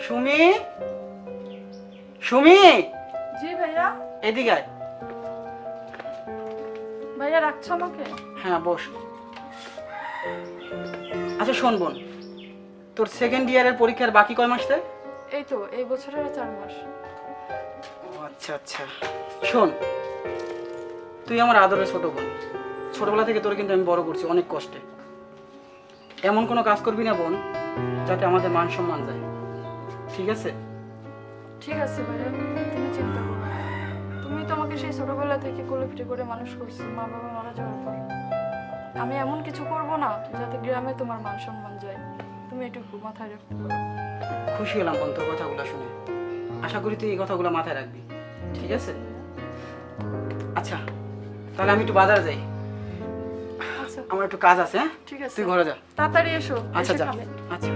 সুমি, সুমি। জি ভাইয়া। এদিকে আয়। ভাইয়া রাখছো আমাকে? হ্যাঁ বস। আচ্ছা শোন বোন, তোর সেকেন্ড ইয়ারের পরীক্ষার বাকি কয় মাস রে? এই তো এই বছরের 4 মাস। আচ্ছা আচ্ছা শোন, তুই আমার আদরের ছোট বোন। ছোটবেলা থেকে তোর কিন্তু আমি বড় করছি অনেক কষ্টে। এমন কোনো কাজ করবি না বোন যাতে আমাদের মান সম্মান যায়, ঠিক আছে? ঠিক আছে ভাইয়া, তুমি চিন্তা করো না। তুমি তো আমাকে সেই ছোটবেলা থেকে কোলে পিঠে করে মানুষ করছো মা বাবা মারা যাওয়ার পর। আমি এমন কিছু করব না যাতে গ্রামে তোমার মান সম্মান যায়। তুমি এটুকু মাথায় রাখতে পারো। খুশি হলাম বোন তোর কথাগুলো শুনে। আশা করি তুই এই কথাগুলো মাথায় রাখবি, ঠিক আছে? আচ্ছা তাহলে আমি একটু বাজারে যাই, আচ্ছা আমার একটু কাজ আছে। হ্যাঁ ঠিক আছে, তুই ঘরে যা। তাড়াতাড়ি এসো। আচ্ছা এসে যা। খাবে। আচ্ছা।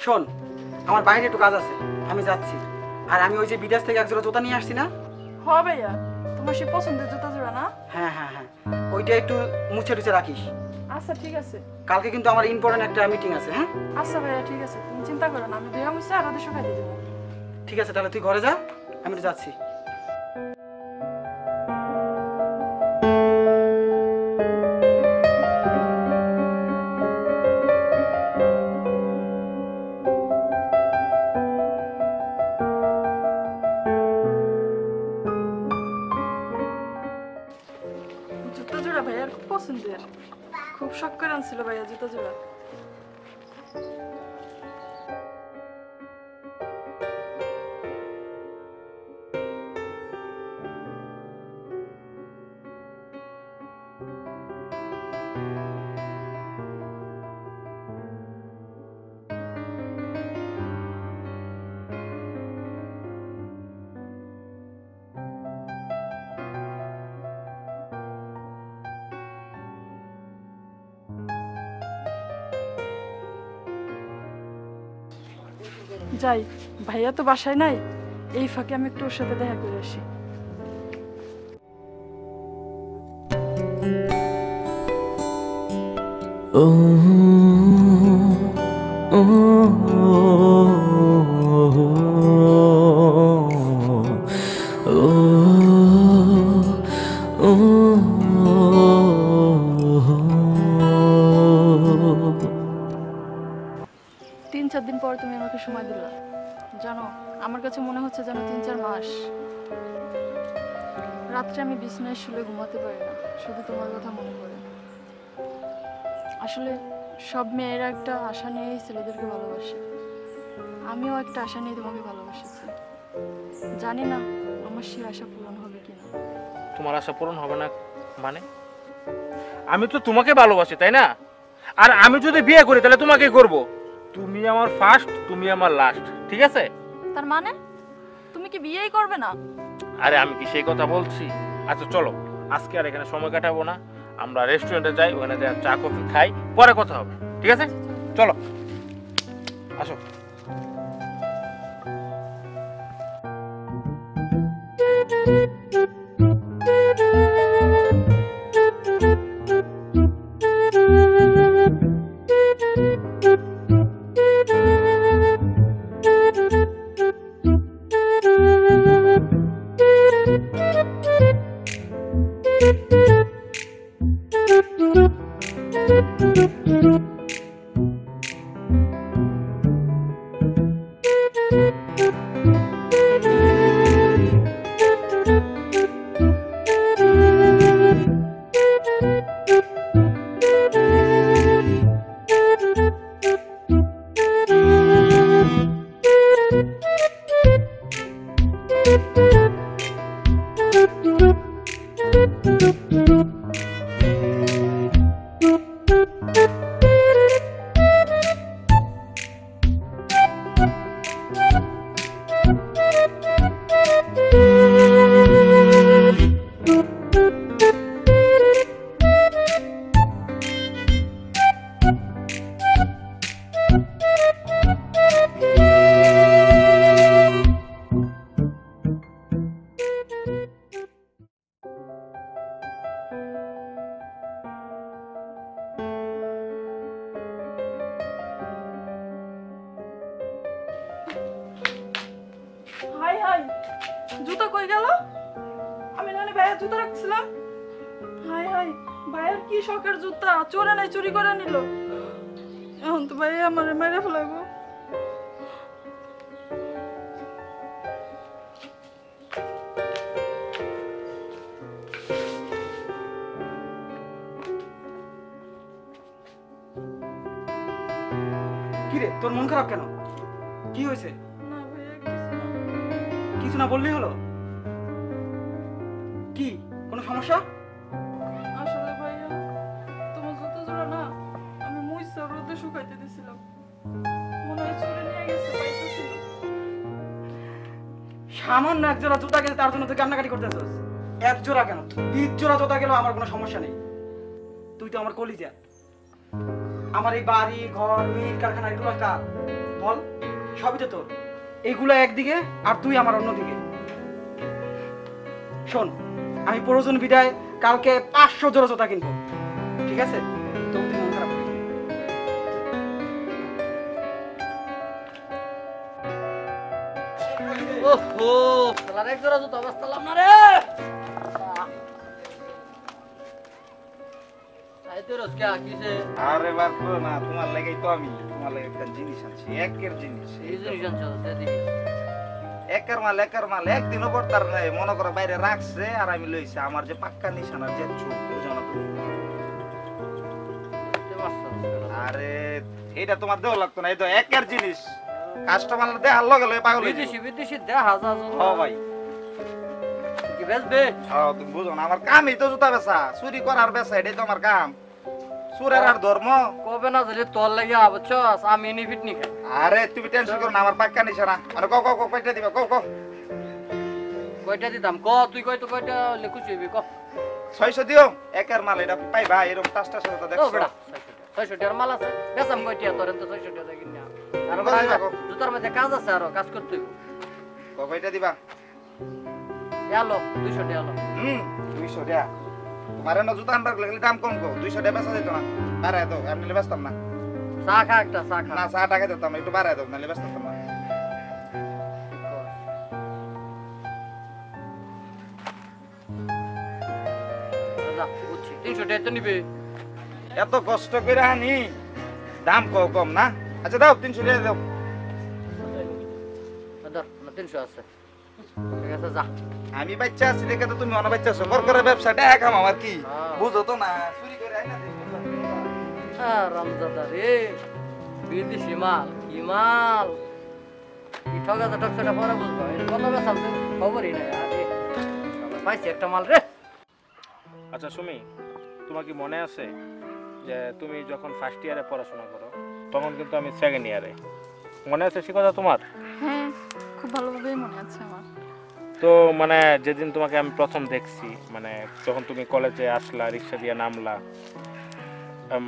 শোন, আমার বাইরে একটু কাজ আছে, আমি যাচ্ছি। আর আমি ওই যে বিদেশ থেকে একজোড়া জুতা নিয়ে আসছি না? হ ভাইয়া, তোমার সেই পছন্দের জুতা জোড়া না? হ্যাঁ হ্যাঁ হ্যাঁ, ওইটা একটু মুছে টুছে রাখিস। আচ্ছা ঠিক আছে। কালকে কিন্তু আমার ইম্পর্টেন্ট একটা মিটিং আছে। হ্যাঁ আচ্ছা ভাইয়া ঠিক আছে, তুমি চিন্তা করো না, আমি দুইয়া মুছে আর ওদের শুকাই দিয়ে দেবো। ঠিক আছে, তাহলে তুই ঘরে যা, আমি একটু যাচ্ছি। জুতা জোড়া ভাইয়ার খুব পছন্দের, খুব শখ করে আনছিল ভাইয়া জুতা জোড়া। যাই, ভাইয়া তো বাসায় নাই, এই ফাঁকে আমি একটু ওর সাথে দেখা করে আসি। তিন চার দিন পর তুমি আমাকে সময় দিলা, জানো আমার কাছে মনে হচ্ছে যেন 3-4 মাস। রাত্রে আমি বিছানায় শুলে ঘুমাতে পারি না, শুধু তোমার কথা মনে পড়ে। আসলে সব মেয়েরা একটা আশা নিয়েই ছেলেদেরকে ভালোবাসে, আমিও একটা আশা নিয়ে তোমাকে ভালোবাসেছি। জানি না আমার সেই আশা পূরণ হবে কিনা। তোমার আশা পূরণ হবে না মানে? আমি তো তোমাকে ভালোবাসি, তাই না? আর আমি যদি বিয়ে করি তাহলে তোমাকে করব। তুমি আমার ফার্স্ট, তুমি আমার লাস্ট, ঠিক আছে? তার মানে তুমি কি বিয়েই করবে না? আরে আমি কি সেই কথা বলছি? আচ্ছা চলো, আজকে আর এখানে সময় কাটাবো না, আমরা রেস্টুরেন্টে যাই, ওখানে যাই চা কফি খাই, পরে কথা হবে, ঠিক আছে? চলো আসো। হাই, জুতা কই গেল? আমি নানি ভাইয়ের জুতা রাখছিলাম। হাই হাই, ভাইয়ের কি শখের জুতা, চোরে নাই চুরি করে নিল। এখন তো ভাই আমারে মেরে ফেলাবো। কি রে, তোর মন খারাপ কেন? কি হয়েছে? না ভাইয়া, কিছু না। কিছু না বললেই হলো? কি কোনো সমস্যা? আসলে ভাইয়া, তোমার জুতো জোড়া না আমি মুইসা রোদে শুকাইতে দিছিলাম, মনে হয় চুরি নিয়ে গেছে, পাইতেছিল। সামান্য এক জোড়া জুতা গেছে তার জন্য তুই কান্নাকাটি করতেছিস? এক জোড়া কেন, 20 জোড়া জুতা গেলেও আমার কোনো সমস্যা নেই। তুই তো আমার কলিজা। আমার এই বাড়ি ঘর মিল কারখানা এগুলো কার বল? সবই তো তোর। এইগুলো একদিকে আর তুই আমার অন্যদিকে। শোন, আমি প্রয়োজন বিদায় কালকে 500 জোড়া জুতা কিনবো, ঠিক আছে? তো তুই মন খারাপ করিস না। ওহো, শালার এক জোড়া জুতো অবস্থালাম না রে। আইতে রোজ কে কিসে? আরে বার করো না, তোমার লাগেই তো আমি তোমার লাগে একটা জিনিস আনছি, একের জিনিস। এই জিনিস আনছো, দে দেখি। একের মাল একদিনও করতার নাই, মনে করো বাইরে রাখছে আর আমি লইছি। আমার যে পাক্কা নিশানার যে চোখ, বুঝো না তুমি? দেখতে পারছো? আরে এইটা তোমার দেওয়া লাগতো না, এই তো একের জিনিস। কাস্টমার দেখার লগে লগে পাগল হয়ে বিদেশি বিদেশি দেখা যা হ ভাই। কি বেচবে? তুমি বুঝো না, আমার কামই তো জুতা বেচা, চুরি করার বেচা, এটাই তো আমার কাম। চুরের আর ধর্ম। কবে না যদি তোর লাগে বুঝছস, আমি এনে ফিটনি খাই। আরে তুমি টেনশন করো না, আমার পাক্কা নিশানা। আরে কও কও কও, কয়টা দিবা কও কও। কয়টা দিতাম ক? তুই কয়তো কয়টা লিখুছিবি ক? 600 দিও, একের মাল। এটা পাইবা এরকম টাসটা সাথে ও দেখছো? বড়া 600 টাকার মাল আছে, বেচাম কয়টা তোর? তো 600 টাকা কিনে আর কত দিবা গো? জুতার মধ্যে কাজ আছে, আরো কাজ করতে হইব। কয়টা দিবা? এলো 200 টাকা এলো। 200 টাকা। তোমার এনে জুতা আনবার লাগলে দাম কম কো, 200 টাকা বেচা যেত না। বাড়ায় দাও, আমি নিলে বেচতাম না। চা খা একটা, চা খা। না, 100 টাকা দিতাম, একটু বাড়ায় দাও, নাহলে বেচতাম না। যা, বুঝছি 300 টাকা তো নিবে। এত কষ্ট করে আনি, দাম কম না? আচ্ছা দাও, 300 টাকা দাও। ধর, আমার 300 আছে। ঠিক আছে, যা। আমি বাচ্চা আছি দেখে তো তুমি অন্য বাচ্চা আছো। কর করে ব্যবসাটা একাম আমার কি হ্যাঁ। বুঝো তো না, চুরি করে আইনা দেই। রামজাদা রে, বিদেশি মাল, কি মাল, কি ঠকাতে ঠকসাটা পরে বুঝবো। এটা কত বেসাল তো খবরই নাই। আরে পাইছি একটা মাল রে। আচ্ছা সুমি, তোমার কি মনে আছে যে তুমি যখন ফার্স্ট ইয়ারে পড়াশোনা করো তখন কিন্তু আমি সেকেন্ড ইয়ারে, মনে আছে সে কথা তোমার? হ্যাঁ, খুব ভালোভাবেই মনে আছে আমার। তো মানে যেদিন তোমাকে আমি প্রথম দেখছি, মানে যখন তুমি কলেজে আসলা, রিক্সা দিয়ে নামলা,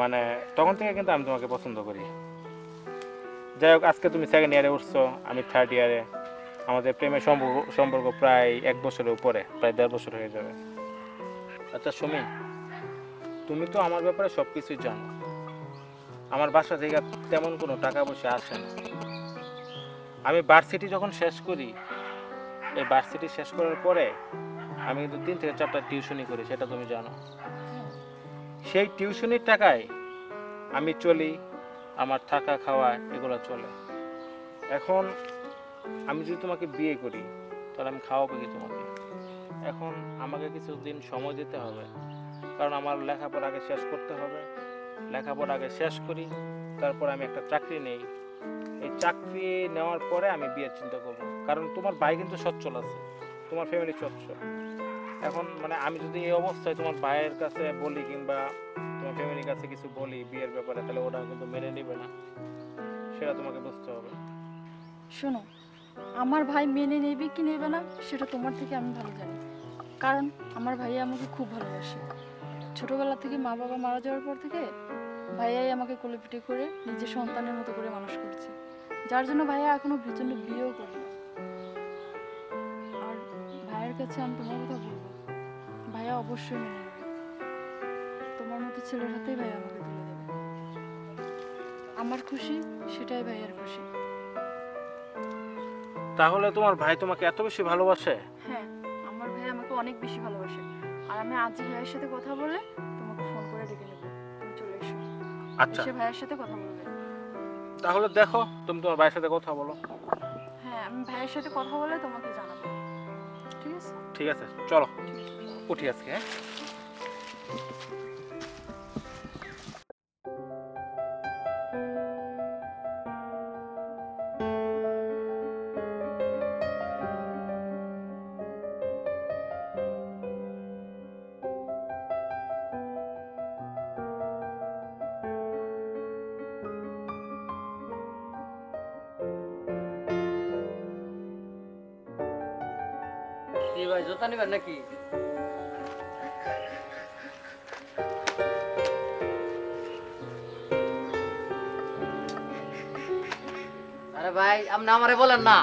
মানে তখন থেকে কিন্তু আমি তোমাকে পছন্দ করি। যাই হোক, আজকে তুমি সেকেন্ড ইয়ারে উঠছো, আমি থার্ড ইয়ারে। আমাদের প্রেমের সম্পর্ক প্রায় 1 বছরের উপরে, প্রায় 1.5 বছর হয়ে যাবে। আচ্ছা সুমি, তুমি তো আমার ব্যাপারে সব কিছুই জানো। আমার বাসা থেকে তেমন কোনো টাকা পয়সা আসে না। আমি ভার্সিটি যখন শেষ করি, এই ভার্সিটি শেষ করার পরে আমি কিন্তু 3 থেকে 4টা টিউশনি করি, সেটা তুমি জানো। সেই টিউশনির টাকায় আমি চলি, আমার থাকা খাওয়া এগুলো চলে। এখন আমি যদি তোমাকে বিয়ে করি তাহলে আমি খাওয়াবো কি তোমাকে? এখন আমাকে কিছুদিন সময় দিতে হবে, কারণ আমার লেখাপড়া আগে শেষ করতে হবে। লেখাপড়া আগে শেষ করি, তারপর আমি একটা চাকরি নেই। এই চাকরি নেওয়ার পরে আমি বিয়ের চিন্তা করব, কারণ তোমার ভাই কিন্তু সচ্ছল আছে, তোমার ফ্যামিলি সচ্ছল। এখন মানে আমি যদি এই অবস্থায় তোমার ভাইয়ের কাছে বলি কিংবা তোমার ফ্যামিলির কাছে কিছু বলি বিয়ের ব্যাপারে, তাহলে ওরা কিন্তু মেনে নেবে না, সেটা তোমাকে বুঝতে হবে। শোনো, আমার ভাই মেনে নেবে কি নেবে না সেটা তোমার থেকে আমি ভালো জানি, কারণ আমার ভাইয়া আমাকে খুব ভালোবাসে। ছোটবেলা থেকে মা বাবা মারা যাওয়ার পর থেকে ভাইয়াই আমাকে কোলে পিঠে করে নিজের সন্তানের মতো করে মানুষ করছে, যার জন্য ভাইয়া এখনো জন্য বিয়েও করে। আর ভাইয়ের কাছে আমি তোমার কথা বলবো, ভাইয়া অবশ্যই মেনে নেবে। তোমার মতো ছেলের হাতেই ভাইয়া আমাকে তুলে দেবে। আমার খুশি সেটাই ভাইয়ার খুশি। তাহলে তোমার ভাই তোমাকে এত বেশি ভালোবাসে? হ্যাঁ, আমার ভাই আমাকে অনেক বেশি ভালোবাসে। আর আমি আজ ভাইয়ের সাথে কথা বলে তোমাকে ফোন করে ডেকে নেবো, তুমি চলে এসো। আচ্ছা এসে ভাইয়ের সাথে কথা বলবে। তাহলে দেখো তুমি তোমার ভাইয়ের সাথে কথা বলো। হ্যাঁ, আমি ভাইয়ের সাথে কথা বলে তোমাকে জানাবো, ঠিক আছে? ঠিক আছে, চলো উঠি আজকে। হ্যাঁ কি ভাই জুতা নিবেন নাকি? আরে ভাই আপনি আমারে বলেন না,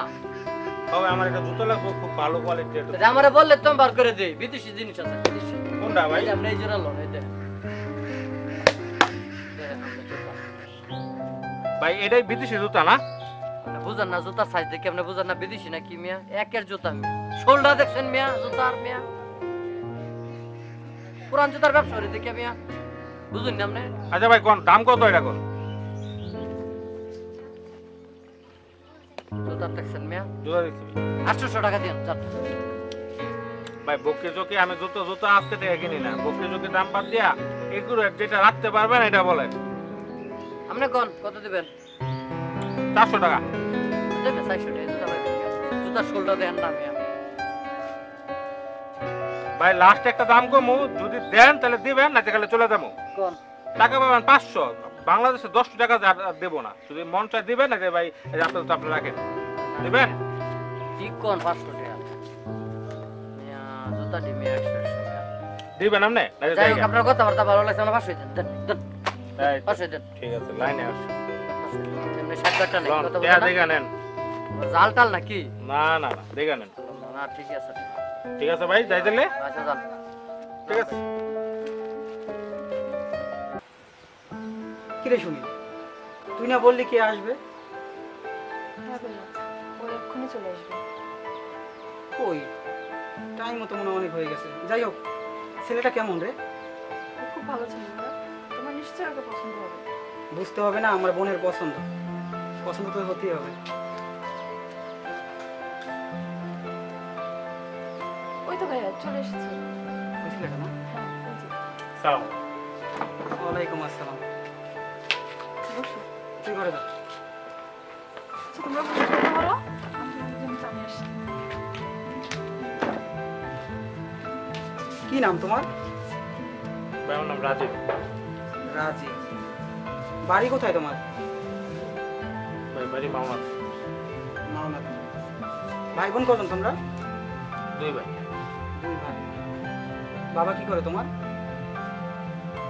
তবে আমার একটা জুতো লাগবে খুব ভালো কোয়ালিটির। যদি আমারে বললে তো আমি বার করে দিই। বিদেশি জিনিস আছে, বিদেশি। কোনটা ভাই? এই যে আপনি এই জোড়া লোন, এই দেখেন। দেখেন আপনি জুতা। ভাই এটাই বিদেশি জুতা না? আপনি বুঝেন না জুতার সাইজ দেখে, আপনি বুঝেন না বিদেশি না কি মিয়া? একের জুতা মিয়া, শোল্ডার দেখছেন মিয়া জুতার মিয়া? পুরান জুতার ব্যবসা করে দেখে মিয়া, বুঝুন না আপনি? আচ্ছা ভাই কোন দাম কত এটা কোন? জুতার দেখছেন মিয়া, জুতা দেখছি 800 টাকা দিন চারটা। ভাই বকে চোখে আমি জুতো আজকে থেকে কিনি না, বকে চোখে দাম বাদ দিয়া এগুলো যেটা রাখতে পারবেন এটা বলে। আপনি কোন কত দিবেন? 400 টাকা। দেবেন 400 টাকা জুতা পাইবেন মিয়া। জুতার শোল্ডার দেন না মিয়া। ভাই লাস্ট একটা দাম কমু, যদি দেন তাহলে দিবেন, না তাহলে চলে যাবো। কোন টাকা পাবেন 500, বাংলাদেশে 10 টাকা দেবো না, যদি মন চায় দিবেন, না ভাই আপনার তো আপনি রাখেন দিবেন। ঠিক কোন 500 টাকা মিয়া, জুতা দি মিয়া 100 মিয়া। দিবেন আপনি? যাই হোক আপনার কথাবার্তা ভালো লাগছে, আমার 500 দেন, দেন দেন 500 দেন। ঠিক আছে, লাইনে আসো। এমনি 60 টাকা নেই কথা দেয়া বলেন দেখে নেন। জাল টাল নাকি? না না না, দেখে নেন। না ঠিক আছে, ঠিক আছে ভাই, যাই তাহলে। আচ্ছা যান। ঠিক আছে। কিরে শুনি, তুই না বললি কে আসবে? হ্যাঁ ভাইয়া, ও এক্ষুনি চলে আসবে। ওই টাইম মতো মনে হয় অনেক হয়ে গেছে। যাই হোক, ছেলেটা কেমন রে? ও খুব ভালো ছিল ভাইয়া, তোমার নিশ্চয়ই ওকে পছন্দ হবে। বুঝতে হবে না, আমার বোনের পছন্দ, পছন্দ তো হতেই হবে। ওই তো ভাইয়া চলে এসেছে। ওই ছেলেটা না? হ্যাঁ, ওই যে। সালাম। ওয়ালাইকুম আসসালাম। বসো। তুই ঘরে যা। আচ্ছা তোমরা বসে কথা বলো, আমি তোমাদের জন্য চা নিয়ে আসছি। কি নাম তোমার? ভাই আমার নাম রাজীব। রাজি। বাড়ি কোথায় তোমার? ভাই বাড়ি মামা। মাওনা। ভাই বোন কজন তোমরা? 2 ভাই। 2 ভাই। বাবা কি করে তোমার?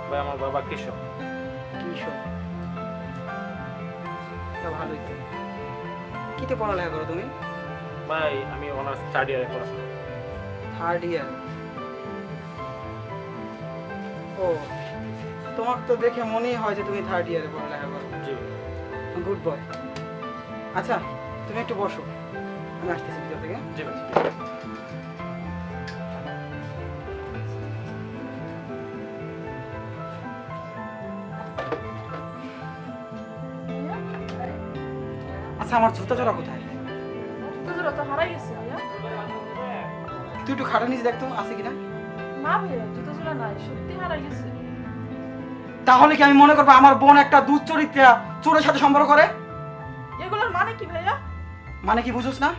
ভাই আমার বাবা কৃষক। কৃষক। তা ভালোই তো। কিতে পড়ালেখা করো তুমি? ভাই আমি অনার্স 3rd ইয়ারে পড়াশোনা। 3rd ইয়ার। ও, তোমার তো দেখে মনেই হয় যে তুমি 3rd ইয়ারে পড়ালেখা করো। জি গুড বয়। আচ্ছা, তুমি একটু বসো, আমি আসতেছি ভিতর থেকে। জি ভাই। আচ্ছা, আমার জুতা জোড়া কোথায়? তো জোড়া তো হারাই গেছে ভাইয়া। তুই একটু খাটা নিচে দেখতো আছে কিনা। না ভাইয়া, জুতো জোড়া নাই, সত্যি হারাই গেছে। তাহলে কি আমি মনে করবো আমার বোন একটা দুশ্চরিত্রা চোরের সাথে সম্পর্ক করে? এগুলোর মানে কি ভাইয়া? মানে কি বুঝোস না?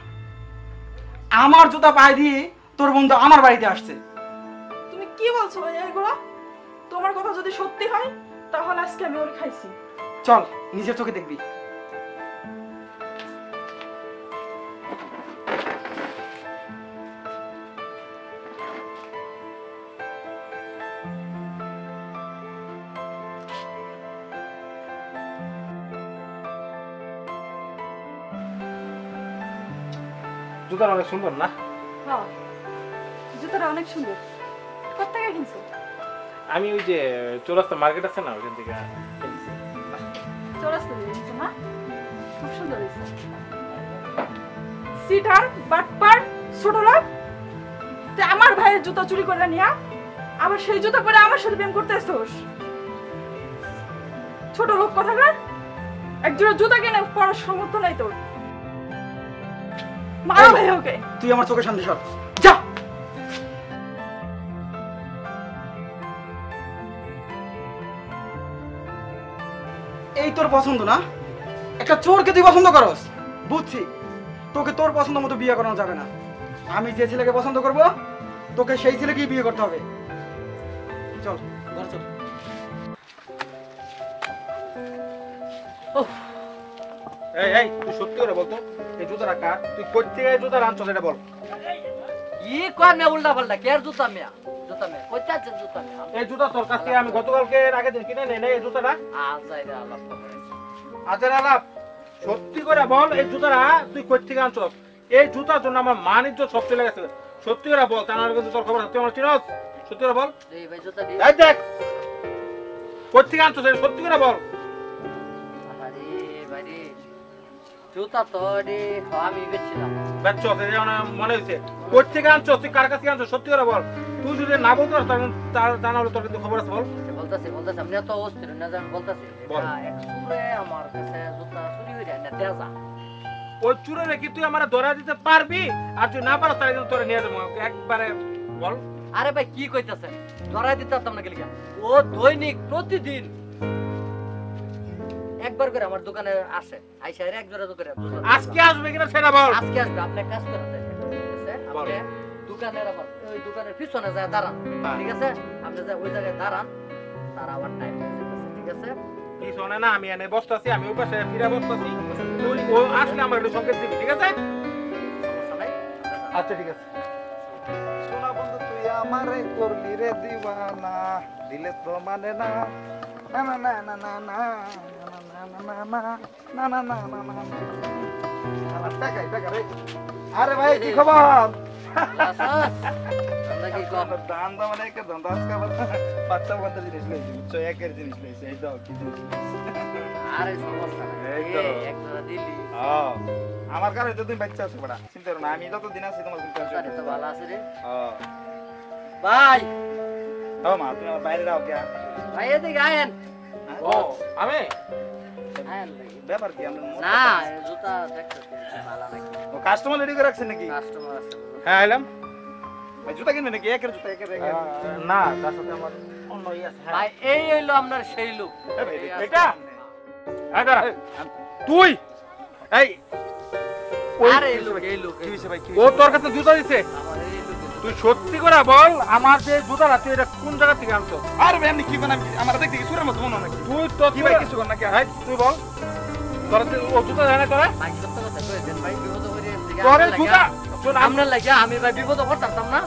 আমার জুতা পায়ে দিয়ে তোর বন্ধু আমার বাড়িতে আসছে। তুমি কি বলছো ভাইয়া এগুলো? তোমার কথা যদি সত্যি হয় তাহলে আজকে আমি ওর খাইছি। চল, নিজের চোখে দেখবি। জুতাটা অনেক সুন্দর না? হ্যাঁ, জুতোটা অনেক সুন্দর। কোথা থেকে কিনছো? আমি ওই যে চৌরাস্তা মার্কেট আছে না, ওইখান থেকে কিনছি। চৌরাস্তা থেকে কিনছো না? খুব সুন্দর হয়েছে। সিটার বাটপার ছোট লোক তুই আমার ভাইয়ের জুতা চুরি করে নিয়া আবার সেই জুতা পরে আমার সাথে প্রেম করতে আসছিস ছোট লোক কথাকার একজোড়া জুতা কিনে পড়ার সামর্থ্য নাই তোর মারা ভাই ওকে তুই আমার চোখের সামনে সর যা। এই তোর পছন্দ না? একটা চোরকে তুই পছন্দ করস? বুঝছি, তোকে তোর পছন্দ মতো বিয়ে করানো যাবে না। আমি যে ছেলেকে পছন্দ করব তোকে সেই ছেলেকেই বিয়ে করতে হবে। চল ঘর চল। এই এই তুই সত্যি করে বলতো এই জুতাটা কার? তুই কই থেকে এই জুতা আনছো সেটা বল। ই কয় মিয়া উল্টা পাল্টা কে আর জুতা মিয়া কই চাচ্ছেন জুতা মিয়া এই জুতা তোর কাছ থেকে আমি গতকালকে আগের দিন কিনে নেই এই জুতাটা। আজাইরা আলাপ করে আজের আলাপ, সত্যি করে বল এই জুতাটা তুই কই থেকে আনছো? এই জুতার জন্য আমার মান ইজ্জত সব চলে গেছে। সত্যি করে বল, তা নাহলে কিন্তু তোর খবর আছে। তুই আমার চিনস? সত্যি করে বল। এই ভাই জুতা দি এই দেখ কই থেকে আনছো সেটা সত্যি করে বল। আরে ভাই রে জুতা তো রে আমি বেচছিলাম বেচছো সেটা মনে হয়েছে। কই থেকে আনছো? তুই কার কাছ থেকে আনছো? সত্যি করে বল। তুই যদি না বলতে পারস তা না হলে তোর কিন্তু খবর আছে। বল। বলতাছি আপনি তো অস্থির না জান বলতাছি বল। এক সুরে আমার কাছে জুতা চুরি হইরা না দেজা ওই চুরে রেখে তুই আমার ধরা দিতে পারবি? আর তুই না পারস তাহলে কিন্তু তোরে নিয়ে যাবো একবারে। বল। আরে ভাই কি কইতাছেন ধরাই দিতে পারতাম না গেলিকা ও দৈনিক প্রতিদিন একবার করে আমার দোকানে আসে আইসা এর এক জোড়া করে আজকে আসবে কিনা সেটা বল। আজকে আসবে আপনি কাজ করেন দেখেন, ঠিক আছে আপনি দোকানের আবার ওই দোকানের পিছনে যায় দাঁড়ান ঠিক আছে আপনি যা ওই জায়গায় দাঁড়ান তার আবার টাইম হয়ে যাচ্ছে ঠিক আছে কি শোনে না, আমি এনে বসতাছি, আমি ওই পাশে ফিরে বসতাছি। তুই ও আসলে আমার একটু সংকেত দিবি, ঠিক আছে? সমস্যা নাই আচ্ছা ঠিক আছে। সোনা বন্ধু তুই আমারে করলি রে দিওয়ানা, দিলে তো মানে না না না না না না না না না না না না আমার টাকাই টাকা রে। আরে ভাই কি খবর? লাসাস আমরা কি কম দাম দাম মানে একটা দাম আজকে আবার বাচ্চা বাচ্চা জিনিস লইছি বুঝছো, একের জিনিস লইছি। এই দাও কি জিনিস লইছি। আরে সমস্যা নাই এই তো। এই এক জোড়া দিলি আমার কারণে তো তুমি বাচ্চা আছো বড়া, চিন্তা করো না, আমি যতদিন আছি তোমার চিন্তা আরে তো ভালো আছে রে হ্যাঁ ভাই হ্যাঁ মা তুমি আমার বাইরে যাও কে? ভাই এদিকে আয়েন ও আমি আয়েন ভাই। ব্যাপার কি আমরা না জুতা দেখতেছি ভালো নাকি কাস্টমার রেডি করে রাখছেন নাকি? কাস্টমার আছে হ্যাঁ আইলাম। ভাই জুতা কিনবে নাকি? একের জুতা একের একের না তার সাথে আমার অন্য ইয়ে আছে। হ্যাঁ ভাই এই হইলো আপনার সেই লোক এ ভাই, এটা? এই দাঁড়া। তুই এই ওই- আরে এই লোক কি হইছে ভাই কি ও তোর কাছে জুতা দিছে? আমার এই লোক তুই সত্যি করে বল আমার যে জুতাটা তুই এটা কোন জায়গা থেকে আনছো? আরে ভাই আপনি কি বানাম আমার দেখতে কি সুরের মতো মনে হয় নাকি? তুই তো কি ভাই কিছু কর নাকি? এই, তুই বল তোর ও জুতা জানে তোরা? ভাই সত্য কথা কইছেন ভাই বিপদ করে তোরে জুতা শোন, আপনার লাগে আমি ভাই বিপদ করতাম না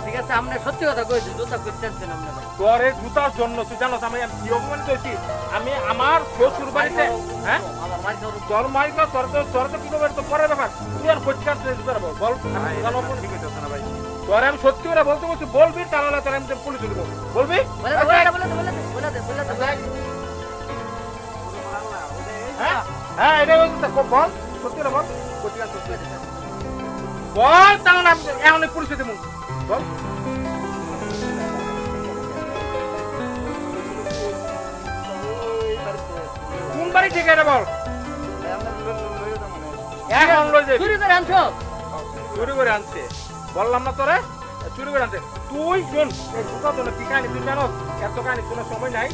ঠিক আছে আপনি সত্যি কথা কইছেন জুতা কইতেছেন আপনি ভাই তোরে জুতার জন্য তুই জানো আমি কি অপমানিত হয়েছি? আমি আমার শ্বশুর বাড়িতে হ্যাঁ আমার মারি ধরো তোর মাইকা তোর তো কি করবে তো পরের ব্যাপার। তুই আর কোচিকার জুতা বল বল ঠিক হইছে না ভাই। তোর আমি সত্যি করে বলতে বলছি বলবি তাহলে তোর আমি পুলিশে দেবো বলবি? বলে হ্যাঁ হ্যাঁ এটা বলতে বল সত্যি করে বল কোচিকার সত্যি বল তাহলে আমি এখন পুলিশে দেবো বল। কোন বাড়ি থেকে এটা বল এখন লই যাবি। চুরি করে আনছো চুরি করে আনছে বললাম না তোরে চুরি করে আনছে। তুই শোন এই জুতার জন্য কি কাহিনী তুই জানো? এত কাহিনী কোনো সময় নাই।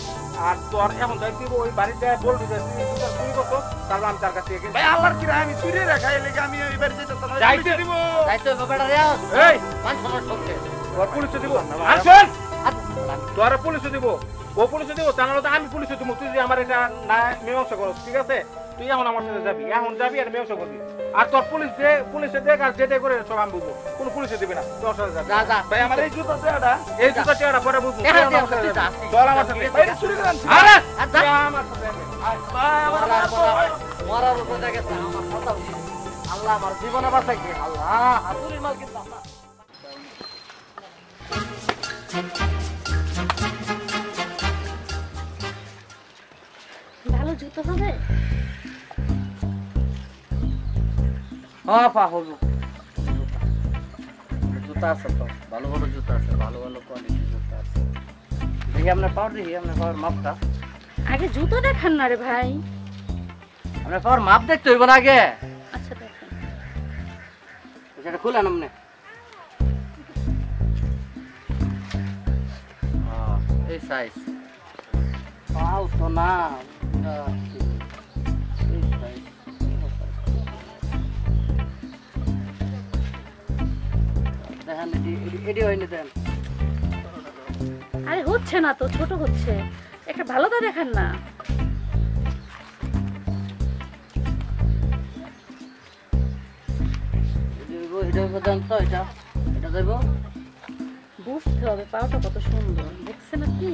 আর তোর এখন যাই দিব ওই বাড়িতে বলবি যে তুই জুতা চুরি করছো তারপর আমি তার কাছে ভাই আল্লাহর কি আমি চুরি রাখাই লেগে আমি এবার যেতে না যাইতে দিব। দায়িত্ব ব্যাপারটা রে এই মান সম্মান সবকে তোর পুলিশে দিব আর শোন আচ্ছা তোর পুলিশে দিব ও পুলিশে দিব তা নাহলে তো আমি পুলিশে দিব। তুই যে আমার এটা না মীমাংসা করো ঠিক আছে? তুই এখন আমার সাথে যাবি, এখন যাবি আর মীমাংসা করবি। আর তোর পুলিশে দেখ আর যেটা করে সব আমি বুঝবো, কোনো পুলিশে দিবি না, তোর সাথে যাবি। যা যা ভাই আমার এই জুতা দেয়াটা এই দুটো চেহারা পরে বুঝবো। দেখা তুই আমার সাথে তুই যাবি। যা চল আমার সাথে। ভাই চুরি করে আনছি। আরে আচ্ছা তুই আমার সাথে যাবি। ভাই আমার মরার উপর দেখেছে আমার কথা আল্লাহ আমার জীবনে বাঁচাইছে আল্লাহ হাতুড়ির মাল কিন্তু আমরা ভালো জুতো হবে? হ্যাঁ পা হলো জুতা আছে তো, ভালো ভালো জুতা আছে, ভালো ভালো কোয়ালিটির জুতা আছে। দেখি আপনার পাওয়ার, দেখি আপনার পাওয়ার মাপটা। আগে জুতো দেখান না রে ভাই। আপনার পাওয়ার মাপ দেখতে হইব না আগে। আচ্ছা দেখেন। সেটা খুলেন আপনি। এই সাইজ পাও তো না, এই সাইজ দেখেন, এটি হয়নি দেন। আরে হচ্ছে না তো, ছোট হচ্ছে, একটা ভালোটা দেখান না। এটা দেন তো, এটা দেবো। বুঝতে হবে পাওটা কত সুন্দর, দেখছেন আপনি?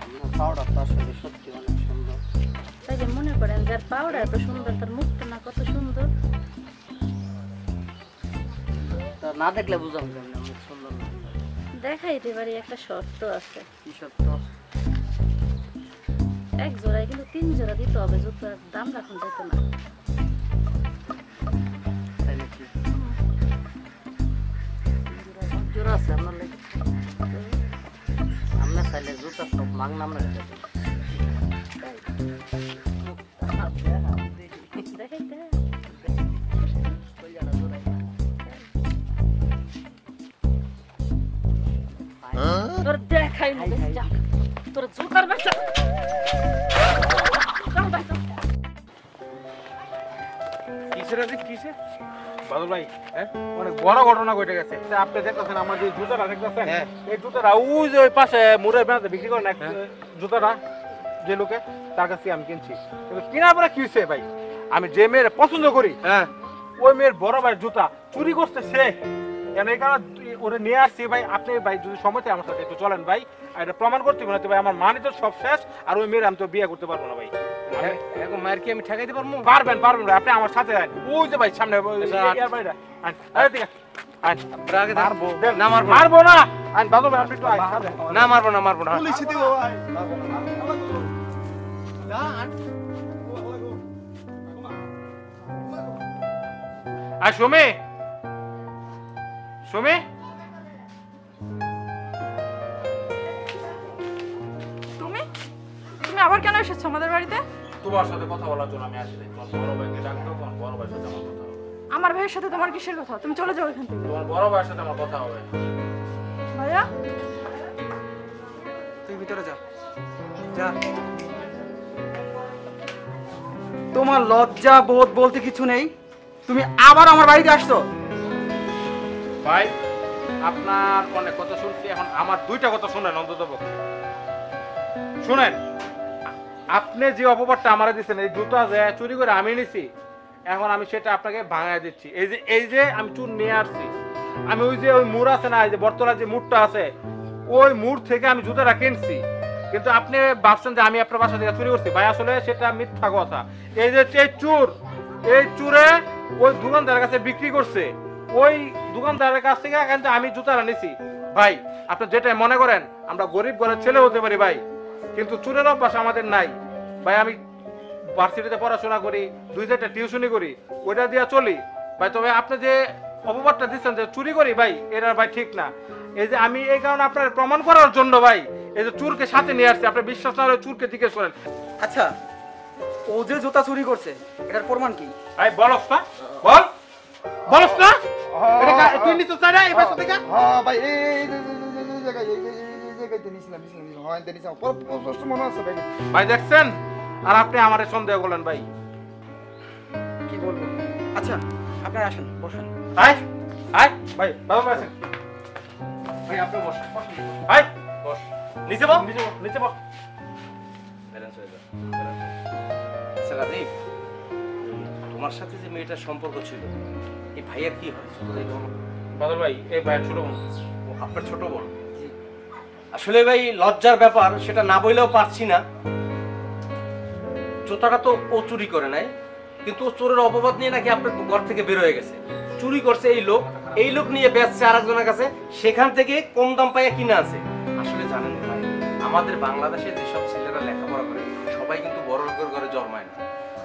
আপনার পাউডার তো আসলে সত্যি অনেক সুন্দর। তাইলে মনে করেন যার পাওটা এত সুন্দর তার মুখটা না কত সুন্দর। তা না দেখলে বুঝাবো কেমন মুখ সুন্দর না। দেখাইতে পারি, একটা শর্ত আছে। কি সত্য? এক জোড়ায় কিন্তু 3 জোড়া দিতে হবে, জুতার দাম রাখুন যেত না। তাই নাকি? জোড়া আছে আপনার লেগে? আপনার চাইলে জুতা সব মাংনা আমরা রেখে দেখাইতে তোর দেখাই মনে যা, তোর জুতার বাচ্চা। কিসের আছে কিসে বাদল ভাই? অনেক বড় ঘটনা ঘটে গেছে। তা আপনি দেখতেছেন আমার যে জুতাটা দেখতেছেন, এই জুতাটা ওই যে ওই পাশে মুড়ের বেড়াতে বিক্রি করেন এক জুতাটা, যে লোকে তার কাছে আমি কিনছি। কিন্তু কেনার পরে কি হয়েছে ভাই, আমি যে মেয়ের পছন্দ করি ওই মেয়ের বড় ভাই জুতা চুরি করতে সে, কেন এই কারণে ওরে নিয়ে আসছি ভাই। আপনি ভাই যদি সময়তে আমার সাথে একটু চলেন ভাই, আর এটা প্রমাণ করতে হবে না ভাই, আমার মানে তো সব শেষ, আর ওই মেয়ের আমি তো বিয়ে করতে পারবো না ভাই। এখন মায়ের কি আমি ঠেকাইতে পারবো? পারবেন পারবেন ভাই, আপনি আমার সাথে আইন। ওই যে ভাই সামনে ইয়ার বাড়িটা আইন। আরে ঠিক আছে আইন। আগে মারবো না, মারবো না। মারবো না আইন বাদল ভাই, আপনি একটু আইন সাথে। না মারবো না, মারবো না। আর সুমি, সুমি তুমি তুমি আবার কেন এসেছো আমাদের বাড়িতে? তোমার সাথে কথা বলার জন্য আমি আসি। তোমার বড় ভাইকে ডাকতো, তোমার বড় ভাইয়ের সাথে আমার কথা হবে। আমার ভাইয়ের সাথে তোমার কিসের কথা? তুমি চলে যাও এখান থেকে। তোমার বড় ভাইয়ের সাথে আমার কথা হবে। ভাইয়া তুই ভিতরে যা, যা। তোমার লজ্জা বোধ বলতে কিছু নেই, তুমি আবার আমার বাড়িতে আসছো। ভাই আপনার অনেক কথা শুনছি, এখন আমার দুইটা কথা শুনেন অন্তত পক্ষে। শুনেন, আপনি যে অপবাদটা আমারে দিচ্ছেন, এই জুতা যে চুরি করে আমি নিছি, এখন আমি সেটা আপনাকে ভাঙায় দিচ্ছি। এই যে আমি চুর নিয়ে আসছি, আমি ওই যে ওই মুড় আছে না, এই যে বটতলার যে মুড়টা আছে, ওই মুড় থেকে আমি জুতাটা কিনছি। কিন্তু আপনি ভাবছেন যে আমি আপনার বাসা থেকে চুরি করছি, ভাই আসলে সেটা মিথ্যা কথা। এই যে চুর, এই চুরে ওই দোকানদারের কাছে বিক্রি করছে, ওই দোকানদারের কাছ থেকে কিন্তু আমি জুতাটা নিছি। ভাই আপনি যেটা মনে করেন, আমরা গরিব ঘরের ছেলে হতে পারি ভাই, কিন্তু চুরের অভ্যাস আমাদের নাই ভাই। আমি ভার্সিটিতে পড়াশোনা করি, 2-4টা টিউশনি করি, ওইটা দিয়ে চলি ভাই। তবে আপনি যে অপবাদটা দিচ্ছেন যে চুরি করি ভাই, এটা ভাই ঠিক না। এই যে আমি এই কারণে আপনার প্রমাণ করার জন্য ভাই এই যে চুরকে সাথে নিয়ে আসছি, আপনি বিশ্বাস না হলে চুরকে জিজ্ঞেস করেন। আচ্ছা, ও যে জুতা চুরি করছে এটার প্রমাণ কি? ভাই বলস না, বলস না, এটা তুই নিতে চাই না এই বাসা থেকে? হ্যাঁ ভাই, এই জায়গায় নিয়েছিলাম, হয় নিয়েছিলাম, স্পষ্ট মনে আছে ভাই। ভাই দেখছেন, আর আপনি আমারে সন্দেহ করলেন ভাই। কি বলবো? আচ্ছা আপনারা আসেন, বসেন। আয় আয় ভাই, বাবা ভাই আছেন ভাই, আপনি বসেন। ভাই বস, নিচে বস, নিচে বস। আচ্ছা রাজীব, তোমার সাথে যে মেয়েটার সম্পর্ক ছিল, এই ভাইয়ের কি হয়? বাদল ভাই এই ভাইয়ের ছোট বোন। ও আপনার ছোট বোন? আসলে ভাই লজ্জার ব্যাপার, সেটা না বললেও পারছি না। জুতাটা তো ও চুরি করে নাই, কিন্তু ও চোরের অপবাদ নিয়ে নাকি আপনার ঘর থেকে বের হয়ে গেছে। চুরি করছে এই লোক নিয়ে বেচছে আরেকজনের কাছে, সেখান থেকে কম দাম পাইয়া কিনে আছে। আসলে জানেন ভাই, আমাদের বাংলাদেশে যেসব ছেলেরা লেখাপড়া করে সবাই কিন্তু বড় লোকের ঘরে জন্মায় না।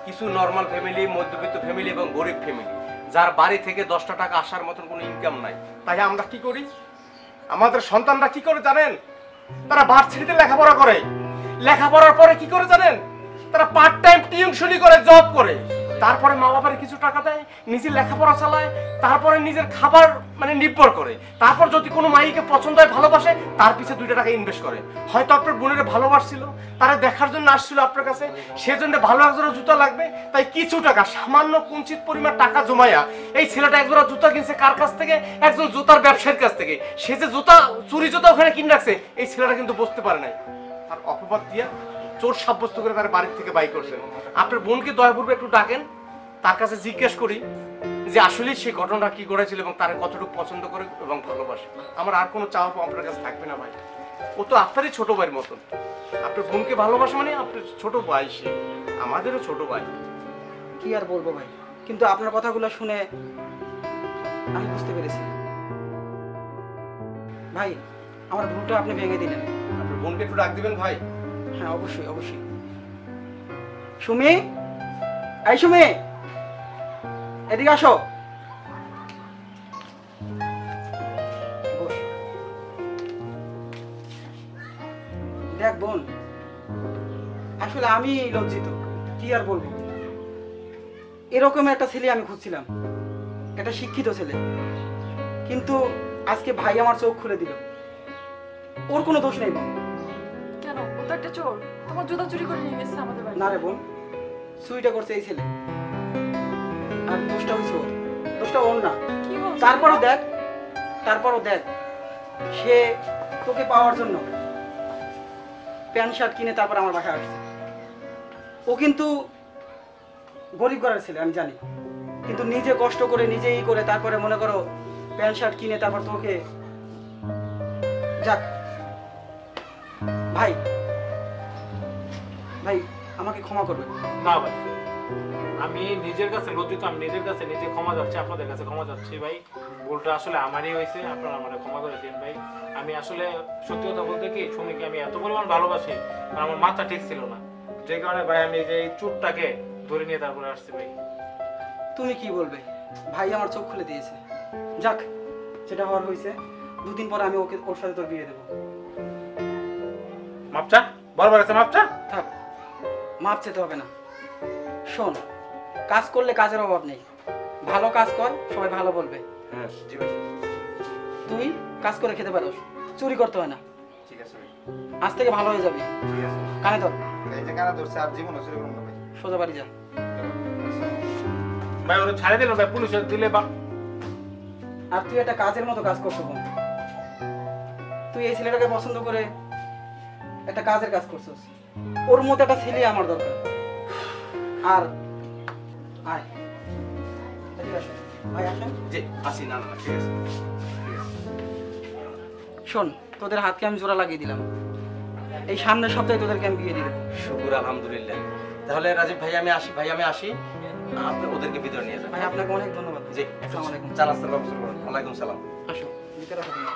কিছু নর্মাল ফ্যামিলি, মধ্যবিত্ত ফ্যামিলি এবং গরিব ফ্যামিলি, যার বাড়ি থেকে 10টা টাকা আসার মতন কোনো ইনকাম নাই। তাই আমরা কি করি, আমাদের সন্তানরা কি করে জানেন, তারা ভার্সিটিতে লেখাপড়া করে, লেখাপড়ার পরে কি করে জানেন, তারা পার্ট টাইম টিউশনি করে, জব করে, তারপরে মা বাবার কিছু টাকা দেয়, নিজে লেখাপড়া চালায়, তারপরে নিজের খাবার মানে নির্ভর করে, তারপর যদি কোনো মাইকে পছন্দ হয়, ভালোবাসে, তার পিছে 2টা টাকা ইনভেস্ট করে। হয়তো আপনার বোনের ভালোবাসছিল, তারা দেখার জন্য আসছিল আপনার কাছে, সেজন্য ভালো একজোড়া জুতা লাগবে, তাই কিছু টাকা, সামান্য কুঞ্চিত পরিমাণ টাকা জমায়া এই ছেলেটা একজোড়া জুতা কিনছে কার কাছ থেকে, একজন জুতার ব্যবসায়ীর কাছ থেকে। সে যে জুতা, চুরি জুতা ওখানে কিনে রাখছে, এই ছেলেটা কিন্তু বুঝতে পারে নাই, আর অপবাদ দিয়া চোর সাব্যস্ত করে তার বাড়ির থেকে বাই করছেন। আপনার বোনকে দয়াপূর্বে একটু ডাকেন, তার কাছে জিজ্ঞেস করি যে আসলে সেই ঘটনাটা কি ঘটেছিল এবং তার কতটুকু পছন্দ করে এবং ভালোবাসে। আমার আর কোনো চাওয়া আপনার কাছে থাকবে না ভাই, ও তো আপনারই ছোট ভাইয়ের মতন। আপনার বোনকে ভালোবাসে মানে আপনার ছোট ভাই, সে আমাদেরও ছোট ভাই। কি আর বলবো ভাই, কিন্তু আপনার কথাগুলো শুনে আমি বুঝতে পেরেছি ভাই, আমার ভুলটা আপনি ভেঙে দিলেন। আপনার বোনকে একটু ডাক দিবেন ভাই। হ্যাঁ অবশ্যই অবশ্যই। সুমি, এই সুমি, এদিকে আসো। বস। দেখ বোন, আসলে আমি লজ্জিত, কি আর বলবো। এরকম একটা ছেলে আমি খুঁজছিলাম, একটা শিক্ষিত ছেলে, কিন্তু আজকে ভাই আমার চোখ খুলে দিল। ওর কোনো দোষ নেই বোন। কেন? ও তো একটা চোর, তোমার জুতা চুরি করে নিয়ে গেছে আমাদের বাড়ি। না রে বোন, চুরিটা করছে এই ছেলে, আর দোষটা হয়েছে ওর, দোষটা ওর না। কি বলছো? তারপরও দেখ, সে তোকে পাওয়ার জন্য প্যান্ট শার্ট কিনে তারপর আমার বাসায় আসছে। ও কিন্তু গরিব ঘরের ছেলে আমি জানি, কিন্তু নিজে কষ্ট করে নিজেই করে তারপরে মনে করো প্যান্ট শার্ট কিনে তারপর তোকে, যাক ভাই, ভাই আমাকে ক্ষমা করবে। না ভাই, আমি নিজের কাছে লজ্জিত, আমি নিজের কাছে নিজে ক্ষমা যাচ্ছি, আপনাদের কাছে ক্ষমা যাচ্ছি ভাই। ভুলটা আসলে আমারই হয়েছে, আপনারা আমার ক্ষমা করে দিন ভাই। আমি আসলে সত্যি কথা বলতে কি, সুমিকে আমি এত পরিমাণ ভালোবাসি, আর আমার মাথা ঠিক ছিল না, যে কারণে ভাই আমি যে এই চুটটাকে ধরে নিয়ে তারপরে আসছি ভাই। তুমি কি বলবে, ভাই আমার চোখ খুলে দিয়েছে। যাক, যেটা হওয়ার হয়েছে, 2 দিন পরে আমি ওর সাথে তোর বিয়ে দেবো। মাপচা বরাবর আছে, মাপচা থাক, মাপ চেতে হবে না। শোন, কাজ করলে কাজের অভাব নেই, ভালো কাজ কর, সবাই ভালো বলবে। হ্যাঁ জি ভাই, তুই কাজ করে খেতে পারোস, চুরি করতে হয় না। ঠিক আছে ভাই, আজ থেকে ভালো হয়ে যাবি। ঠিক আছে। কানে ধর, এই যে কানা ধরছে, আর জীবন চুরি করুন না ভাই। সোজা বাড়ি যা। ভাই, ওরা ছাড়ে দিল ভাই, পুলিশে দিলে বা আর তুই একটা কাজের মতো কাজ করছো বোন। তুই এই ছেলেটাকে পছন্দ করে একটা কাজের কাজ করছিস, ওর মতো একটা ছেলে আমার দরকার। আর আয়, এদিকে আসো। ভাই আসেন। জি আসি, না না ঠিক আছে। শোন, তোদের হাতকে আমি জোড়া লাগিয়ে দিলাম, এই সামনের সপ্তাহে তোদেরকে আমি বিয়ে দিয়ে দেবো। শুকুর আলহামদুলিল্লাহ। তাহলে রাজীব ভাই আমি আসি, ভাই আমি আসি, আপনি ওদেরকে ভিতরে নিয়ে যান। ভাই আপনাকে অনেক ধন্যবাদ। জি, আসসালামু আলাইকুম। চা নাস্তার ব্যবস্থা করুন। ওয়ালাইকুম সালাম। আসো, ভিতরে আসো তোমরা।